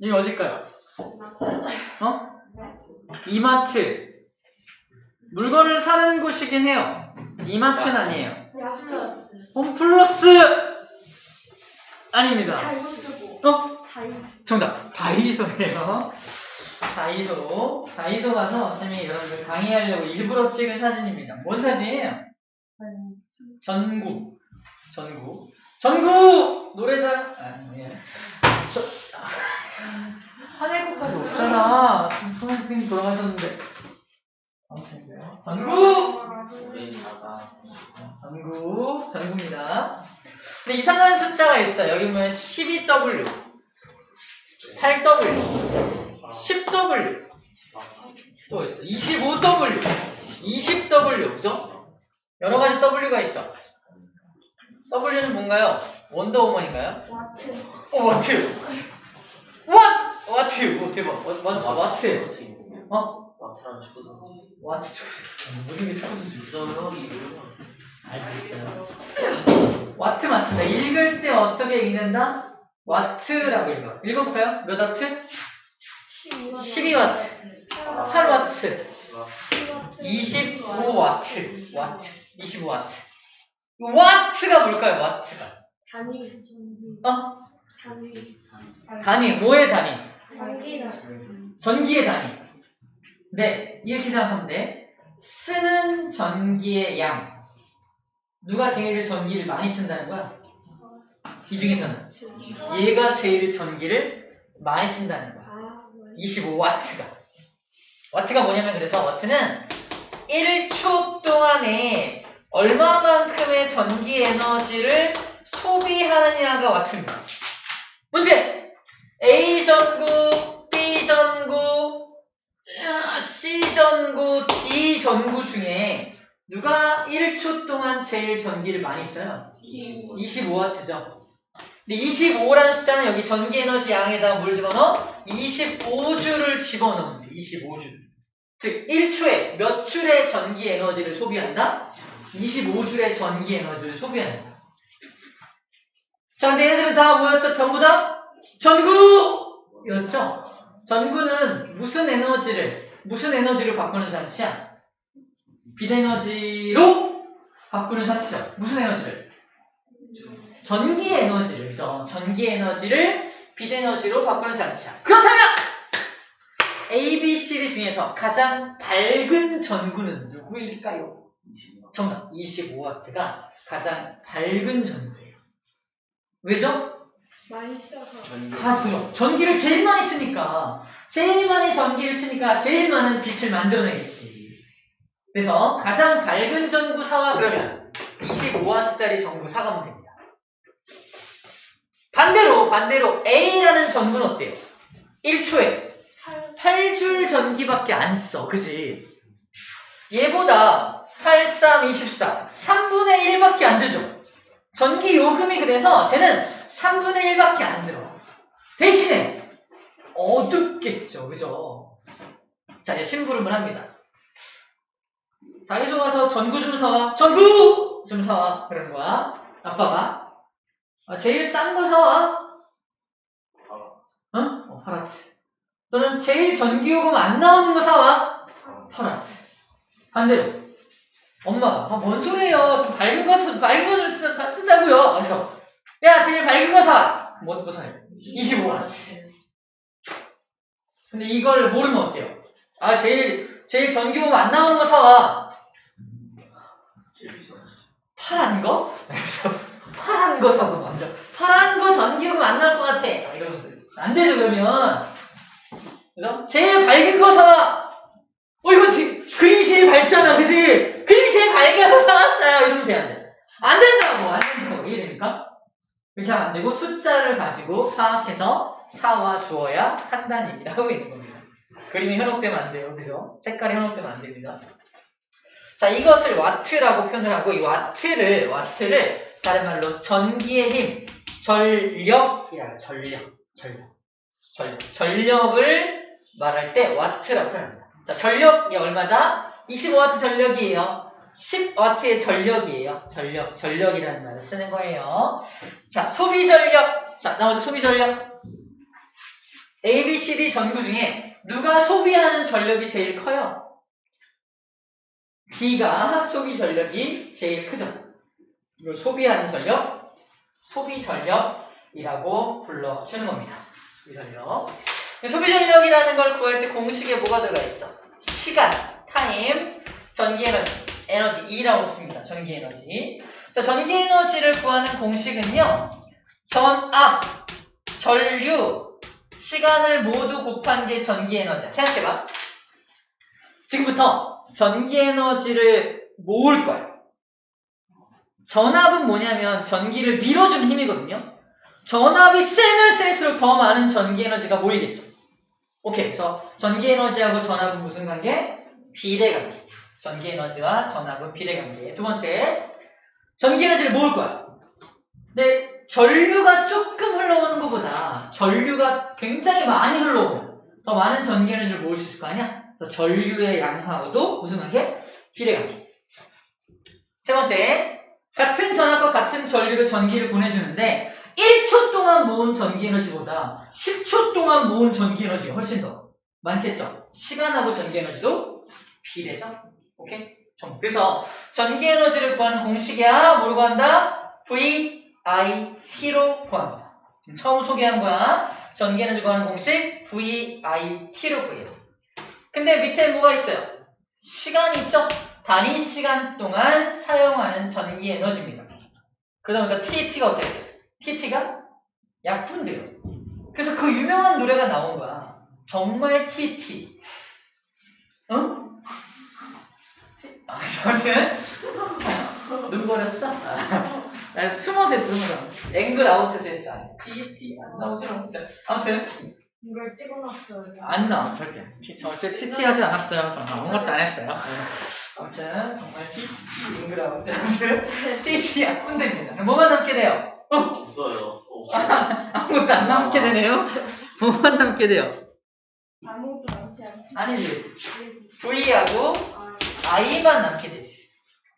여기 어딜까요? 이마트. 물건을 사는 곳이긴 해요. 이마트는 아니에요. 홈플러스 아닙니다. 정답. 다이소예요. 다이소 가서 선생님이 여러분들 강의하려고 일부러 찍은 사진입니다. 뭔 사진이에요? 전구 노래자 한해국까지 없잖아. 손 선생님 돌아가셨는데. 전구입니다. 근데 이상한 숫자가 있어요. 여기 보면 12W, 8W, 10W, 또 있어. 25W, 20W, 그죠? 여러 가지 W가 있죠. W는 뭔가요? 원더우먼인가요? 와트. 오, 대박. 와트. 와트라는 축구 선수 있어. 와트 모든 게 축구 선수 있어요. 알고 있어요. 와트 맞습니다. 읽을 때 어떻게 읽는다? 와트라고 읽어요. 읽어볼까요? 몇 와트? 12와트. 8와트. 25와트. 25와트. 와트가 뭘까요? 와트가. 단위. 뭐의 단위? 전기의 단위. 네, 이렇게 생각하면 돼. 쓰는 전기의 양. 누가 제일 전기를 많이 쓴다는 거야? 이 중에서는. 얘가 제일 전기를 많이 쓴다는 거야. 25와트가. 와트가 뭐냐면 그래서 와트는 1초 동안에 얼마만큼의 전기 에너지를 소비하느냐가 와트입니다. 문제! A 전구, B 전구, C 전구, D 전구 중에 누가 1초 동안 제일 전기를 많이 써요? 25와트죠. 근데 25라는 숫자는 여기 전기 에너지 양에다가 뭘 집어넣어? 25주를 집어넣으면 돼. 25주. 즉 1초에 몇 줄의 전기 에너지를 소비한다? 25줄의 전기 에너지를 소비한다. 자, 근데 얘네들은 다 뭐였죠? 전부 다 전구였죠? 전구는 무슨 에너지를 바꾸는 장치야? 빛에너지로 바꾸는 장치죠. 무슨 에너지를? 전기 에너지를, 그죠? 전기 에너지를 빛에너지로 바꾸는 장치야. 그렇다면 A, B, C 중에서 가장 밝은 전구는 누구일까요? 정답. 25와트가 가장 밝은 전구예요. 왜죠? 많이 써서. 그죠. 전기를 제일 많이 쓰니까, 제일 많이 전기를 쓰니까 제일 많은 빛을 만들어내겠지. 그래서 가장 밝은 전구 사와 그러면 25와트짜리 전구 사가면 됩니다. 반대로 A라는 전구는 어때요? 1초에 8줄 전기밖에 안 써. 그지? 얘보다 8, 3, 24 3분의 1밖에 안 들죠. 전기 요금이 그래서 쟤는 3분의 1밖에 안 들어. 대신에 어둡겠죠. 그죠? 자, 이제 심부름을 합니다. 다이소 가서 전구 좀 사와. 전구 좀 사와. 그러는 거야. 아빠가. 제일 싼 거 사와. 응? 8와트. 또는 제일 전기요금 안 나오는 거 사와. 8와트. 반대로 엄마가 뭔 소리예요? 좀 밝은 거 좀 쓰자고요. 그래서 야, 제일 밝은 거 사. 뭐 사요? 25와트. 근데 이걸 모르면 어때요? 제일 전기요금 안 나오는 거 사와. 파란 거? 그래서 파란 거 사고 먼저. 파란 거 전기요금 안 나올 것 같아. 이러면서 안 되죠, 그러면. 그래서 제일 밝은 거 사와. 이거 그림이 제일 밝잖아, 그지? 그림이 제일 밝아서 사왔어요. 이러면 돼, 안 돼? 안 된다고. 이해됩니까? 그렇게 하면 안 되고, 숫자를 가지고 파악해서 사와 주어야 한다는 얘기를 하고 있는 겁니다. 그림이 현혹되면 안 돼요, 그죠? 색깔이 현혹되면 안 됩니다. 자, 이것을 와트라고 표현을 하고, 이 와트를 다른 말로 전기의 힘, 전력이라고, 전력을 말할 때 와트라고 표현합니다. 자, 전력이 얼마다? 25와트 전력이에요. 10와트의 전력이에요. 전력이라는 말을 쓰는 거예요. 자, 소비 전력. 자, 나오죠, 소비 전력. A, B, C, D 전구 중에 누가 소비하는 전력이 제일 커요? D가 소비 전력이 제일 크죠. 이걸 소비하는 전력, 소비 전력이라고 불러주는 겁니다. 소비 전력. 소비 전력이라는 걸 구할 때 공식에 뭐가 들어가 있어? 시간, 타임, 전기 에너지, 에너지 E라고 씁니다. 전기 에너지. 자, 전기 에너지를 구하는 공식은요. 전압, 전류, 시간을 모두 곱한 게 전기 에너지야. 생각해봐. 지금부터 전기 에너지를 모을 거야. 전압은 뭐냐면 전기를 밀어주는 힘이거든요. 전압이 세면 셀수록 더 많은 전기 에너지가 모이겠죠. 오케이. 그래서 전기 에너지하고 전압은 무슨 관계? 비례관계. 전기 에너지와 전압은 비례관계. 두 번째, 전기 에너지를 모을 거야. 근데 전류가 조금 흘러오는 것보다 전류가 굉장히 많이 흘러오면 더 많은 전기 에너지를 모을 수 있을 거 아니야? 그래서 전류의 양하고도 무슨 관계? 비례관계. 세 번째, 같은 전압과 같은 전류로 전기를 보내주는데 1초 동안 모은 전기 에너지보다 10초 동안 모은 전기 에너지가 훨씬 더 많겠죠? 시간하고 전기 에너지도 비례죠? 오케이? 그래서 전기 에너지를 구하는 공식이야. 뭘 구한다? VIT로 구합니다. 지금 처음 소개한 거야. 전기 에너지 구하는 공식 VIT로 구해요. 근데 밑에 뭐가 있어요? 시간이 있죠? 단위 시간 동안 사용하는 전기 에너지입니다. 그러다 보니까 TT가 어때요? TT가 약분돼요. 그래서 그 유명한 노래가 나온 거야. 정말 TT. 응? 아무튼 눈 버렸어? 나 숨어서 했어, 숨어서. 앵글 아웃에서 했어. TT 안 나오지 않죠? 아무튼 이걸 찍어놨어요. 안 나왔어, 절대. 절대 TT 하지 않았어요. 저는 아무것도 안 했어요. 아무튼 정말 TT 앵글 아웃. 아무튼 TT 약분됩니다. 뭐만 남게 돼요? 없어요. 아무것도 안 남게 되네요. 뭐만 남게 돼요? 아무것도 남지 않고. 아니지. V하고 I만 남게 되지.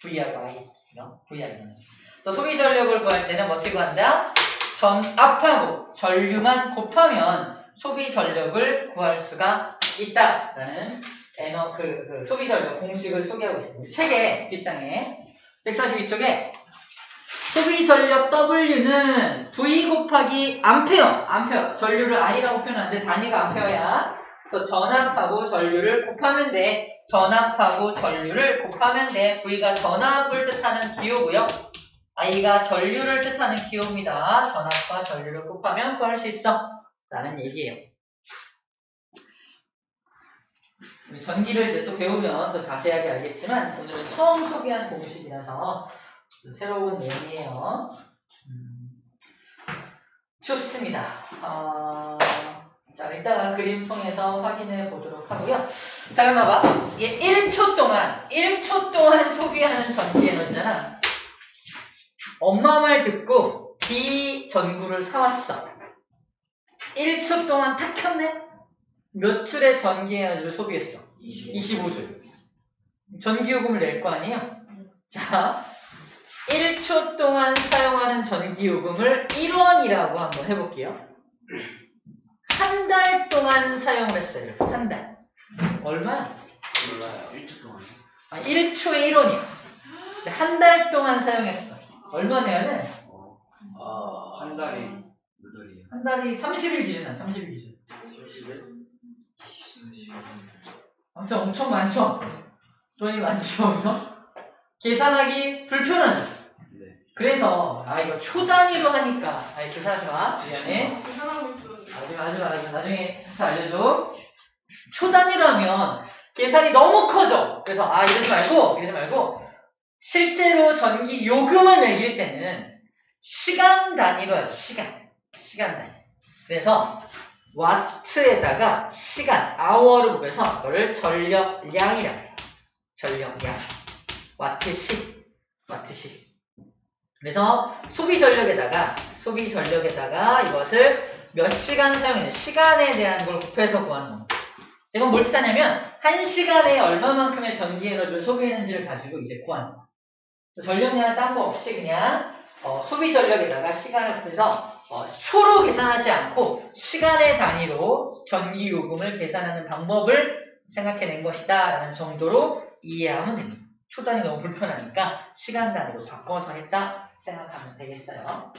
V하고 I. 그죠? V하고만. 그래서 소비 전력을 구할 때는 어떻게 구한다? 전압하고 전류만 곱하면 소비 전력을 구할 수가 있다라는 소비 전력 공식을 소개하고 있습니다. 책의 뒷장에 142쪽에 소비 전력 W는 V 곱하기 암페어. 전류를 I라고 표현하는데 단위가 암페어야. 그래서 전압하고 전류를 곱하면 돼. 전압하고 전류를 곱하면 돼. V가 전압을 뜻하는 기호고요. I가 전류를 뜻하는 기호입니다. 전압과 전류를 곱하면 구할 수 있어. 라는 얘기예요. 전기를 이제 또 배우면 더 자세하게 알겠지만 오늘은 처음 소개한 공식이라서 새로운 내용이에요. 좋습니다. 자, 이따가 그림 통해서 확인해 보도록 하고요. 자, 그럼 봐봐. 이게 1초 동안 소비하는 전기 에너지잖아. 엄마 말 듣고 D 전구를 사왔어. 1초 동안 탁 켰네? 몇 줄의 전기 에너지를 소비했어? 25줄. 전기요금을 낼 거 아니에요? 자, 1초 동안 사용하는 전기요금을 1원이라고 한번 해볼게요. 한 달 동안 사용을 했어요. 한 달. 얼마야? 몰라요. 1초 동안. 1초에 1원이야. 한 달 동안 사용했어. 얼마 내야 돼? 한 달이 몇 달이에요? 한 달이 30일 기준이야. 30일 기준. 30일? 아무튼 엄청 많죠? 돈이 많죠? 그죠? 계산하기 불편하죠? 네. 그래서 이거 초 단위로 하니까 계산하지 마. 미안해. 계산하고 있어. 하지 마. 나중에 해서 알려줘. 초 단위로 하면 계산이 너무 커져. 그래서 이러지 말고 실제로 전기 요금을 매길 때는 시간 단위로 해요. 시간 단위. 그래서 와트에다가 시간, hour를 곱해서 이거를 전력량이라고 해요. 전력량. 와트씩. 그래서 소비 전력에다가 이것을 몇 시간 사용했는지 시간에 대한 걸 곱해서 구하는 겁니다. 이건 뭘 뜻하냐면 1시간에 얼마만큼의 전기 에너지를 소비했는지를 가지고 이제 구하는 거예요. 전력량은 딴 거 없이 그냥 소비 전력에다가 시간을 곱해서 초로 계산하지 않고 시간의 단위로 전기 요금을 계산하는 방법을 생각해낸 것이다 라는 정도로 이해하면 됩니다. 초 단위 너무 불편하니까 시간 단위로 바꿔서 했다 생각하면 되겠어요.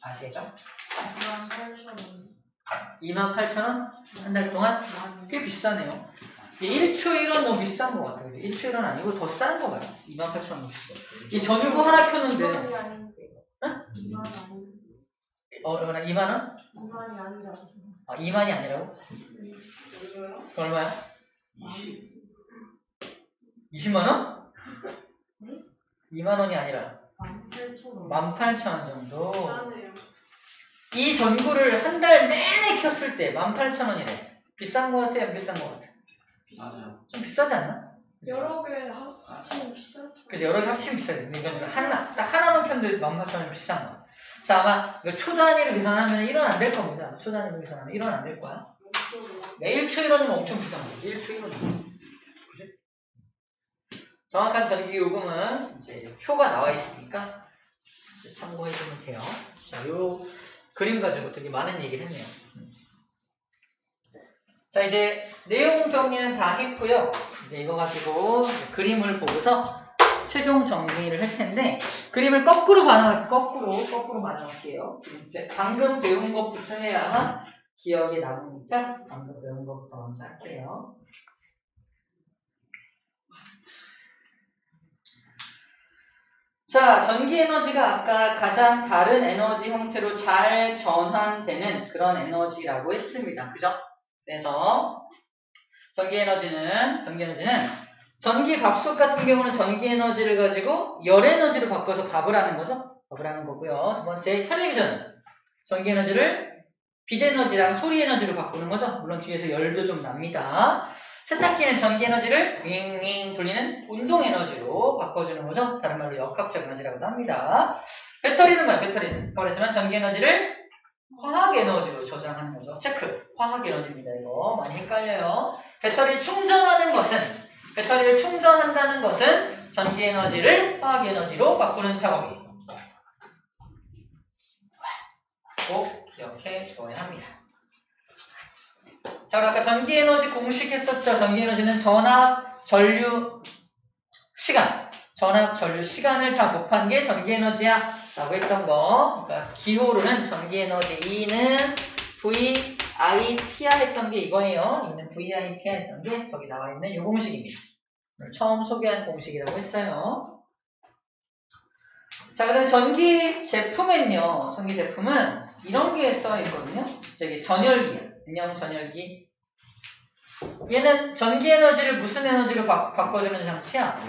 아시겠죠? 28,000원? 한 달 동안? 꽤 비싸네요. 1초 1원 너무 비싼 것 같아요. 1초 1원 아니고 더 싼 거 봐요. 28,000원 비싸. 이 전유구 하나 켰는데. 응? 2만원? 2만이 아니라. 아, 2만이 아니라고? 얼마야? 20만원? 2만원이 아니라 18,000원 정도. 이 전구를 한 달 내내 켰을 때 18,000원이래. 비싼 거 같아? 안 비싼 거 같아? 맞아요. 좀 비싸지 않나? 여러 개 합치면 비싸죠. 그래서 여러 개 합치면 비싸지. 이건 딱 하나만 켰는데 18,000원 비싼 거. 자, 아마 이거 초 단위로 계산하면 1원 안 될 겁니다. 초 단위로 계산하면 1원 안 될 거야. 네, 1초 1원이면 엄청 비싼 거야. 1초 1원. 그지? 정확한 전기 요금은 이제 표가 나와 있으니까 이제 참고해주면 돼요. 자, 요 그림 가지고 되게 많은 얘기를 했네요. 자, 이제 내용 정리는 다 했고요. 이제 이거 가지고 그림을 보고서 최종 정리를 할 텐데, 그림을 거꾸로 반응할게요. 거꾸로 반응할게요. 방금 배운 것부터 해야만 기억에 남으니까 방금 배운 것부터 먼저 할게요. 자, 전기 에너지가 아까 가장 다른 에너지 형태로 잘 전환되는 그런 에너지라고 했습니다. 그죠? 그래서 전기 에너지는 전기 밥솥 같은 경우는 전기 에너지를 가지고 열 에너지로 바꿔서 밥을 하는 거죠. 밥을 하는 거고요. 두 번째, 텔레비전은 전기 에너지를 빛 에너지랑 소리 에너지로 바꾸는 거죠. 물론 뒤에서 열도 좀 납니다. 세탁기는 전기 에너지를 윙윙 돌리는 운동 에너지로 바꿔주는 거죠. 다른 말로 역학적 에너지라고도 합니다. 배터리는 뭐야? 배터리는 그랬지만 전기 에너지를 화학 에너지로 저장하는 거죠. 체크. 화학 에너지입니다. 이거 많이 헷갈려요. 배터리를 충전한다는 것은 전기 에너지를 화학 에너지로 바꾸는 작업이에요. 꼭 기억해 줘야 합니다. 자, 아까 전기 에너지 공식 했었죠. 전기 에너지는 전압, 전류, 시간. 전압, 전류, 시간을 다 곱한 게 전기 에너지야 라고 했던 거. 그러니까 기호로는 전기 에너지 E는 VIT야 했던 게 이거예요. E는 VIT야 했던 게 저기 나와 있는 이 공식입니다. 오늘 처음 소개한 공식이라고 했어요. 자, 그 다음 전기 제품은요. 전기 제품은 이런 게 써 있거든요. 저기 전열기야. 인형 전열기. 얘는 전기 에너지를 무슨 에너지로 바꿔주는 장치야?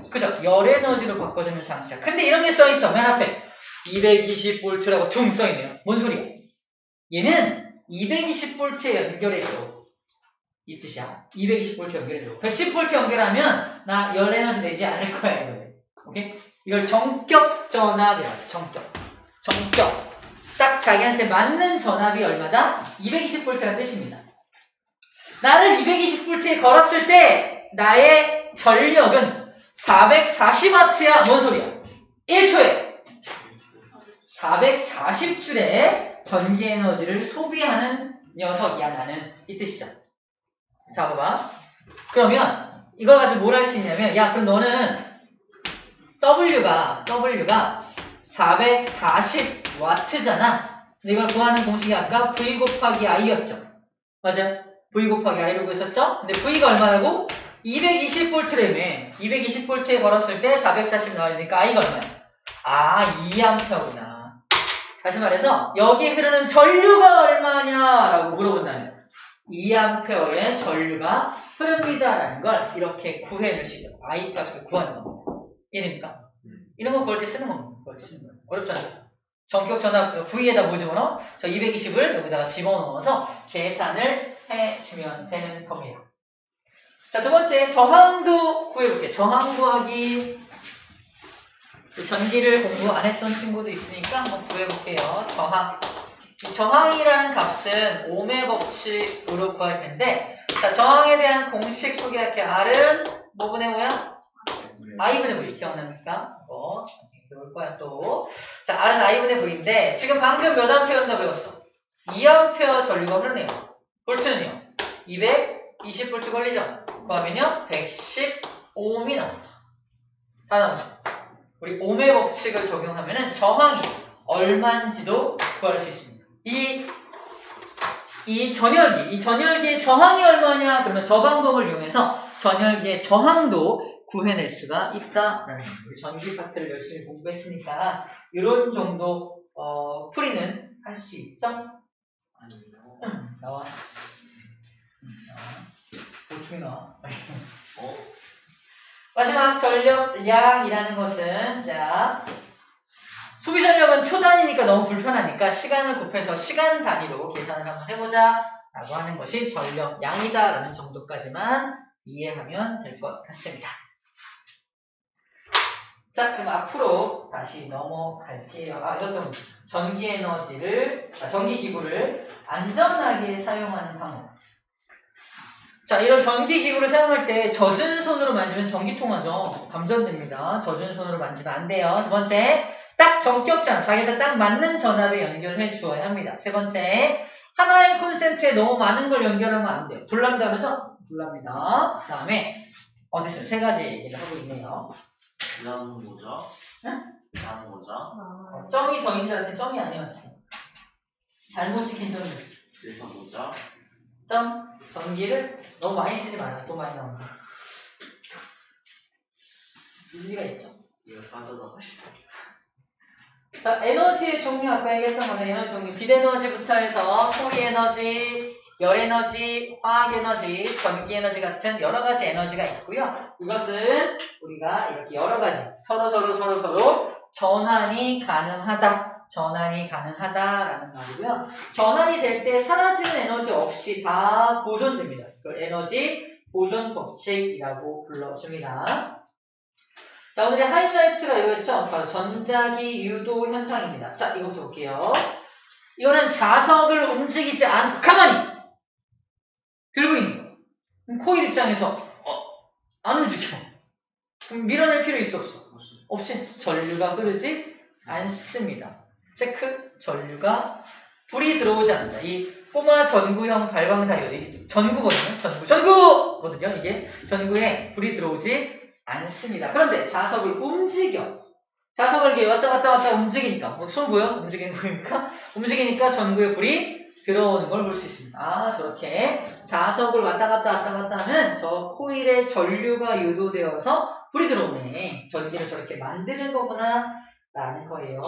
그죠? 열 에너지로 바꿔주는 장치야. 근데 이런 게 써있어. 맨 앞에 220V라고 둥 써있네요. 뭔 소리야? 얘는 220V에 연결해줘. 이 뜻이야. 220V 연결해줘. 110V 연결하면 나 열 에너지 내지 않을 거야. 이거. 오케이? 이걸 정격 전압이라고 해. 정격. 딱 자기한테 맞는 전압이 얼마다? 220V라는 뜻입니다. 나를 220V에 걸었을 때 나의 전력은 440W야. 뭔 소리야? 1초에 440줄의 전기 에너지를 소비하는 녀석이야 나는. 이 뜻이죠. 자, 봐봐. 그러면 이걸 가지고 뭘 할 수 있냐면, 야, 그럼 너는 W가 440W잖아. 근데 이걸 구하는 공식이 아까 V 곱하기 I였죠. 맞아? V 곱하기 I로 구했었죠? 근데 V가 얼마라고? 220V라며. 220V에 걸었을 때 440 나오니까 I가 얼마야? 아, 2A구나. 다시 말해서 여기에 흐르는 전류가 얼마냐라고 물어본다면 2A의 전류가 흐릅니다라는 걸 이렇게 구해주시죠. I 값을 구하는 겁니다. 이해됩니까? 이런 거 구할 때 쓰는 겁니다. 어렵지 않죠? 전격 전압 V에다 뭐 집어넣어? 저 220을 여기다가 집어넣어서 계산을 해주면 되는 겁니다. 자, 두 번째 저항도 구해볼게요. 저항 구하기. 전기를 공부 안 했던 친구도 있으니까 한번 구해볼게요. 저항. 저항이라는 값은 ohm의 법칙으로 구할 텐데, 자, 저항에 대한 공식 소개할게요. R은 뭐 분의 5야? I분의 V 기억납니까? 이거 배울 거야 또. 자, R은 I분의 V인데 지금 방금 몇 암페어 흐른다고 배웠어? 2암페어 전류가 흐르네요. 볼트는요? 220V 걸리죠? 그러면요 110ohm이 나옵니다. 다 나오죠? 우리 ohm의 법칙을 적용하면은 저항이 얼마인지도 구할 수 있습니다. 이 전열기의 저항이 얼마냐? 그러면 저 방법을 이용해서 전열기의 저항도 구해낼 수가 있다라는 거예요. 우리 전기 파트를 열심히 공부했으니까 이런 정도 풀이는 할 수 있죠? 아니요. 나와. 보충 나와. 마지막 전력량이라는 것은 자 소비 전력은 초단위니까 너무 불편하니까 시간을 곱해서 시간 단위로 계산을 한번 해보자 라고 하는 것이 전력량이다 라는 정도까지만 이해하면 될 것 같습니다. 자, 그럼 앞으로 다시 넘어갈게요. 이것도 전기기구를 안전하게 사용하는 방법. 자, 이런 전기기구를 사용할 때 젖은 손으로 만지면 전기 통하죠. 감전됩니다. 젖은 손으로 만지면 안 돼요. 두 번째, 딱 전격전, 자기한테 딱 맞는 전압에 연결해 주어야 합니다. 세 번째, 하나의 콘센트에 너무 많은 걸 연결하면 안 돼요. 불난다 그러죠? 불납니다. 그 다음에, 됐어요. 세 가지 얘기를 하고 있네요. 남은 뭐죠? 응? 남은 뭐죠? 점이 더인 줄 알았더니 점이 아니었어. 잘못 찍힌 점이었어. 그래서 뭐죠? 전기를 너무 많이 쓰지 말아요. 또 많이 나온다. 일리가 있죠. 이거 빠져나가시다. 자, 에너지의 종류 아까 얘기했던 거는 에너지 종류 빛에너지부터 해서 소리에너지, 열에너지, 화학에너지, 전기에너지 같은 여러가지 에너지가 있고요. 이것은 우리가 이렇게 여러가지 서로 전환이 가능하다라는 말이고요. 전환이 될 때 사라지는 에너지 없이 다 보존됩니다. 그걸 에너지 보존 법칙이라고 불러줍니다. 자, 오늘의 하이라이트가 이거였죠? 바로 전자기 유도 현상입니다. 자, 이거부터 볼게요. 이거는 자석을 움직이지 않고 가만히 들고 있는 거. 그럼 코일 입장에서 안 움직여. 그럼 밀어낼 필요 있어 없어? 없이 전류가 흐르지 않습니다. 체크. 전류가 불이 들어오지 않는다. 이 꼬마 전구형 발광 다이오드 전구거든요. 전구거든요. 이게 전구에 불이 들어오지 않습니다. 그런데 자석을 움직여. 자석을 이렇게 왔다 갔다 움직이니까 손 보여? 움직이는 거니까 움직이니까 전구에 불이 들어오는 걸 볼 수 있습니다. 저렇게 자석을 왔다 갔다 하면 저 코일에 전류가 유도되어서 불이 들어오네. 전기를 저렇게 만드는 거구나 라는 거예요.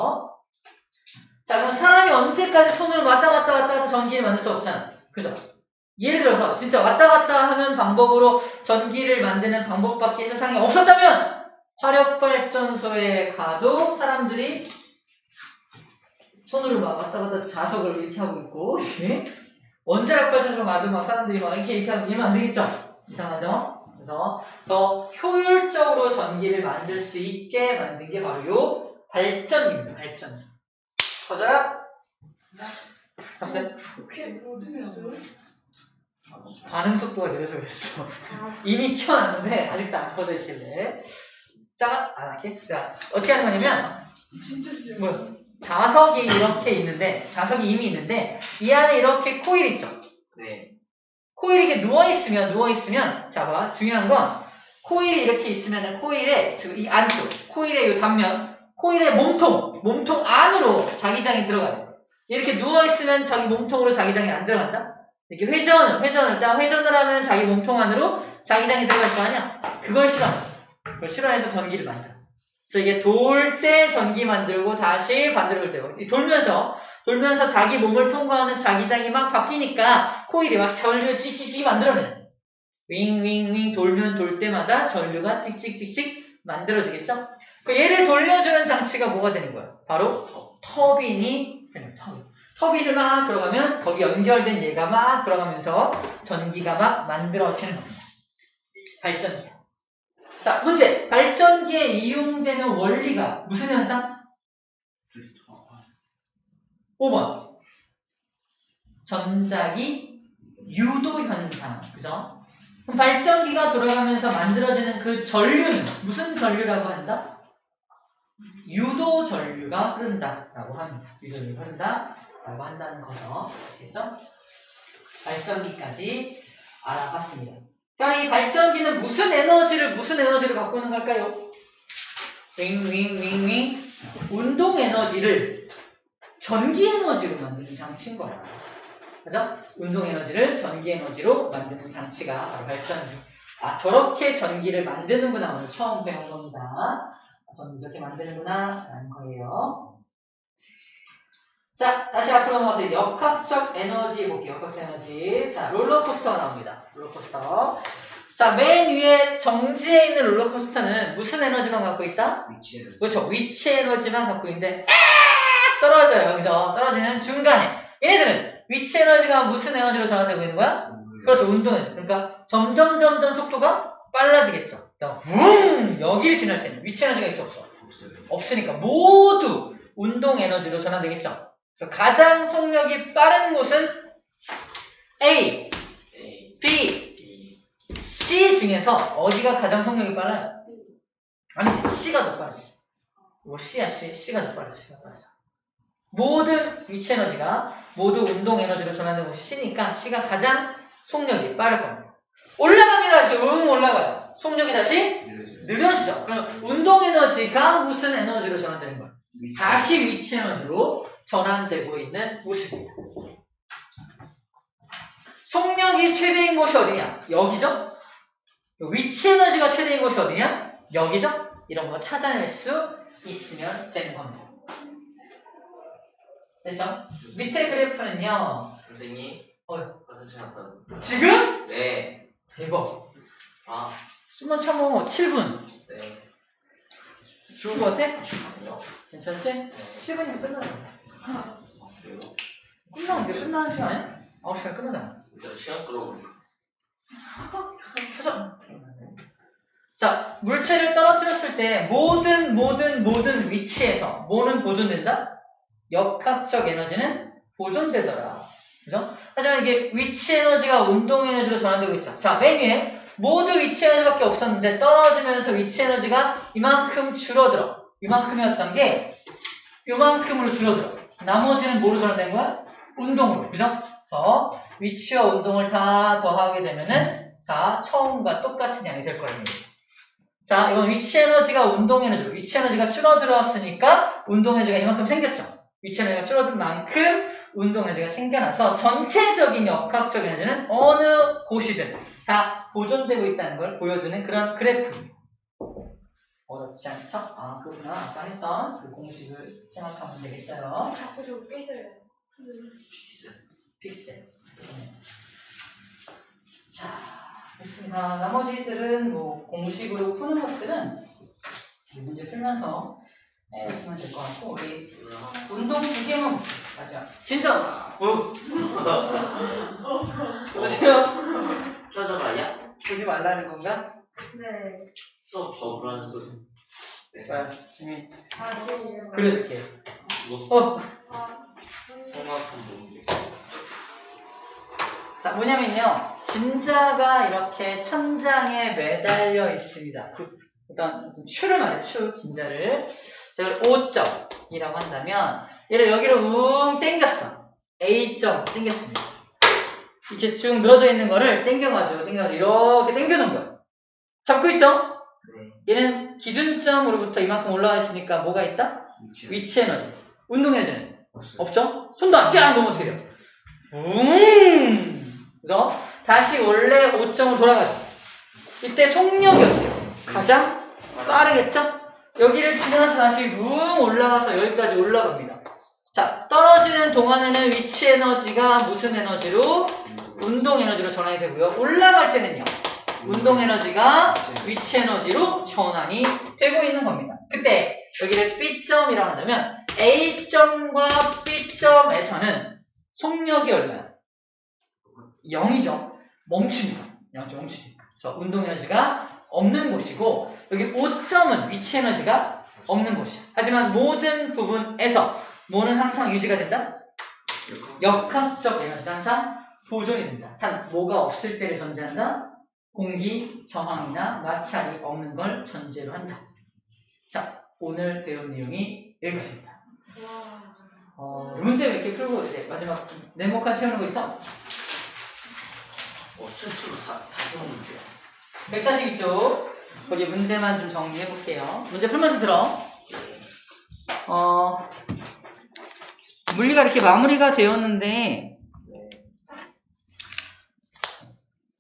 자, 그럼 사람이 언제까지 손을 왔다 갔다 전기를 만들 수 없잖아. 그죠? 예를 들어서 진짜 왔다 갔다 하는 방법으로 전기를 만드는 방법밖에 세상에 없었다면 화력발전소에 가도 사람들이 손으로 막 왔다 갔다 자석을 이렇게 하고 있고 원자력발전소 가도 막 사람들이 막 이렇게 하면 안 되겠죠? 이상하죠? 그래서 더 효율적으로 전기를 만들 수 있게 만든 게 바로 요 발전기입니다. 발전기. 커져라. 봤어요? 그게 어디서 했어요? 반응 속도가 느려서 그랬어. 이미 키워놨는데 아직도 안 커져 있길래. 자, 안 할게. 자, 어떻게 하는 거냐면 진짜 자석이 이렇게 있는데 자석이 이미 있는데 이 안에 이렇게 코일 있죠? 네. 코일이 이렇게 누워있으면 자, 봐. 중요한 건 코일이 이렇게 있으면은 코일의 지금 이 안쪽 코일의 이 단면 코일의 몸통 안으로 자기장이 들어가요. 이렇게 누워있으면 자기 몸통으로 자기장이 안 들어간다? 이렇게 회전을 하면 자기 몸통 안으로 자기장이 들어갈 거 아니야? 그걸 싫어해서 전기를 만들어. 그래서 이게 돌 때 전기 만들고 다시 반대로 돌 때고 돌면서 자기 몸을 통과하는 자기장이 막 바뀌니까 코일이 막 전류 찌찌찌 만들어내요. 윙 돌면 돌 때마다 전류가 찍찍찍찍 만들어지겠죠? 그 얘를 돌려주는 장치가 뭐가 되는 거야? 바로 터빈이 되는 거예요. 터빈을 막 들어가면 거기 연결된 얘가 막 들어가면서 전기가 막 만들어지는 겁니다. 발전기. 자, 문제. 발전기에 이용되는 원리가 무슨 현상? 5번. 전자기 유도 현상. 그죠? 그럼 발전기가 돌아가면서 만들어지는 그 전류는 무슨 전류라고 한다? 유도 전류가 흐른다라고 합니다. 유도 전류가 흐른다라고 한다는 거죠. 아시겠죠? 발전기까지 알아봤습니다. 자, 이 발전기는 무슨 에너지를 바꾸는 걸까요? 윙. 운동 에너지를 전기 에너지로 만드는 장치인 거야. 그죠? 운동 에너지를 전기 에너지로 만드는 장치가 바로 발전기. 아, 저렇게 전기를 만드는구나. 오늘 처음 배운 겁니다. 전기 저렇게 만드는구나. 라는 거예요. 자, 다시 앞으로 넘어가서 역학적 에너지 볼게요. 역학적 에너지. 자, 롤러코스터가 나옵니다. 롤러코스터. 자, 맨 위에 정지해 있는 롤러코스터는 무슨 에너지만 갖고 있다? 위치 에너지. 그렇죠. 위치 에너지만 갖고 있는데 떨어져요. 여기서 떨어지는 중간에 얘네들은 위치 에너지가 무슨 에너지로 전환되고 있는 거야? 그렇죠. 운동 에너지. 그러니까 점점 속도가 빨라지겠죠. 그러니까 붕! 여기를 지날 때는 위치 에너지가 있어 없어? 없어요. 없으니까 모두 운동 에너지로 전환되겠죠. 그래서 가장 속력이 빠른 곳은 A, A, B, B, C 중에서 어디가 가장 속력이 빨라요? 아니지, C가 더 빠르지. 뭐 C야, C가 더 빠르죠. C가 빠르죠. 모든 위치 에너지가 모두 운동 에너지로 전환되는 곳이 C니까 C가 가장 속력이 빠를 겁니다. 올라갑니다. 다시 올라가요. 속력이 다시 느려져요. 느려지죠. 그럼 운동 에너지가 무슨 에너지로 전환되는 거야? 위치. 다시 위치 에너지로 전환되고 있는 모습입니다. 속력이 최대인 곳이 어디냐? 여기죠? 위치 에너지가 최대인 곳이 어디냐? 여기죠? 이런 거 찾아낼 수 있으면 되는 겁니다. 됐죠? 밑에 그래프는요. 선생님. 화장실 갔다 왔는데. 지금? 네. 대박. 아, 좀만 참어. 7분. 네. 좋을 것 같아? 아니요. 괜찮지? 7분이면 끝나는 거야. 아, 그래요? 끝나면 이제 끝나는 시간 아니야? 9시간 끝나잖아. 일단 시간 끌어보니까. 켜져. 자, 물체를 떨어뜨렸을 때 모든 위치에서 뭐는 보존된다? 역학적 에너지는 보존되더라. 그죠? 하지만 이게 위치 에너지가 운동 에너지로 전환되고 있죠. 자, 맨 위에 모두 위치 에너지밖에 없었는데 떨어지면서 위치 에너지가 이만큼 줄어들어. 이만큼이었던 게 이만큼으로 줄어들어. 나머지는 뭐로 전환된 거야? 운동으로. 그죠? 그래서 위치와 운동을 다 더하게 되면은 다 처음과 똑같은 양이 될 거랍니다. 자, 이건 위치 에너지가 운동 에너지로. 위치 에너지가 줄어들었으니까 운동 에너지가 이만큼 생겼죠. 위치 에너지가 줄어든 만큼 운동 에너지가 생겨나서 전체적인 역학적 에너지는 어느 곳이든 다 보존되고 있다는 걸 보여주는 그런 그래프입니다. 어렵지 않죠? 아, 그렇구나. 아까 했던 그 공식을 생각하면 되겠어요. 자꾸 좀 깨져요. 픽셀. 자, 됐습니다. 나머지들은 뭐 공식으로 푸는 것들은 문제 풀면서 해주시면 될 것 같고, 우리 운동 2개만 마지막. 진짜! 보세요. 켜져봐야? 보지 말라는 건가? 네. 수업 접으라는 소리. 네. 지금 다시. 그려줄게요. 죽었어. 아, 성악은 뭔데? 자, 뭐냐면요. 진자가 이렇게 천장에 매달려 있습니다. 일단 추를 말해, 진자를. 자, 5점이라고 한다면 얘를 여기로 웅 당겼어. A점 당겼습니다. 이렇게 쭉 늘어져 있는 거를 당겨가지고 이렇게 당겨놓은 거예요. 잡고 있죠? 얘는 기준점으로부터 이만큼 올라가 있으니까 뭐가 있다? 위치 에너지. 운동 에너지는 없죠? 손도 안 넘어 어떻게 돼요? 그래서 다시 원래 5점으로 돌아가죠. 이때 속력이 어때요? 가장 빠르겠죠? 여기를 지나서 다시 올라가서 여기까지 올라갑니다. 자, 떨어지는 동안에는 위치 에너지가 무슨 에너지로? 운동 에너지로 전환이 되고요. 올라갈 때는요. 운동 에너지가 위치 에너지로 전환이 되고 있는 겁니다. 그때 여기를 B점이라고 한다면 A점과 B점에서는 속력이 얼마야? 0이죠. 멈춥니다. 0점 멈추니까. 그래서 운동 에너지가 없는 곳이고 여기 5점은 위치 에너지가 없는 곳이야. 하지만 모든 부분에서 뭐는 항상 유지가 된다? 역학적 에너지가 항상 보존이 된다. 단 뭐가 없을 때를 전제한다? 공기 저항이나 마찰이 없는 걸 전제로 한다. 자, 오늘 배운 내용이 여기까지입니다. 와. 이 문제 몇 개 풀고 이제 마지막 네모칸 채우는 거 있죠? 최초로 다시 온 문제야. 142쪽 거기 문제만 좀 정리해 볼게요. 문제 풀면서 들어. 물리가 이렇게 마무리가 되었는데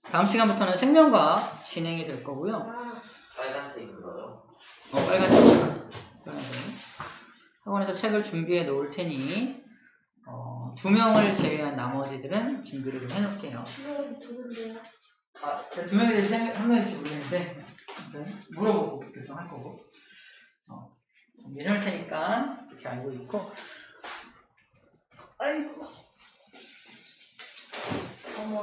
다음 시간부터는 생명과학 진행이 될 거고요. 아, 빨간색으로요. 빨간색. 학원에서 책을 준비해 놓을 테니 2명을 제외한 나머지들은 준비를 좀 해놓을게요. 수업이 누군데요? 제가 2명에 대해서 1명일지 모르겠는데 물어보고 결정할 거고 준비해 놓을 테니까 이렇게 알고 있고 아이고 어머.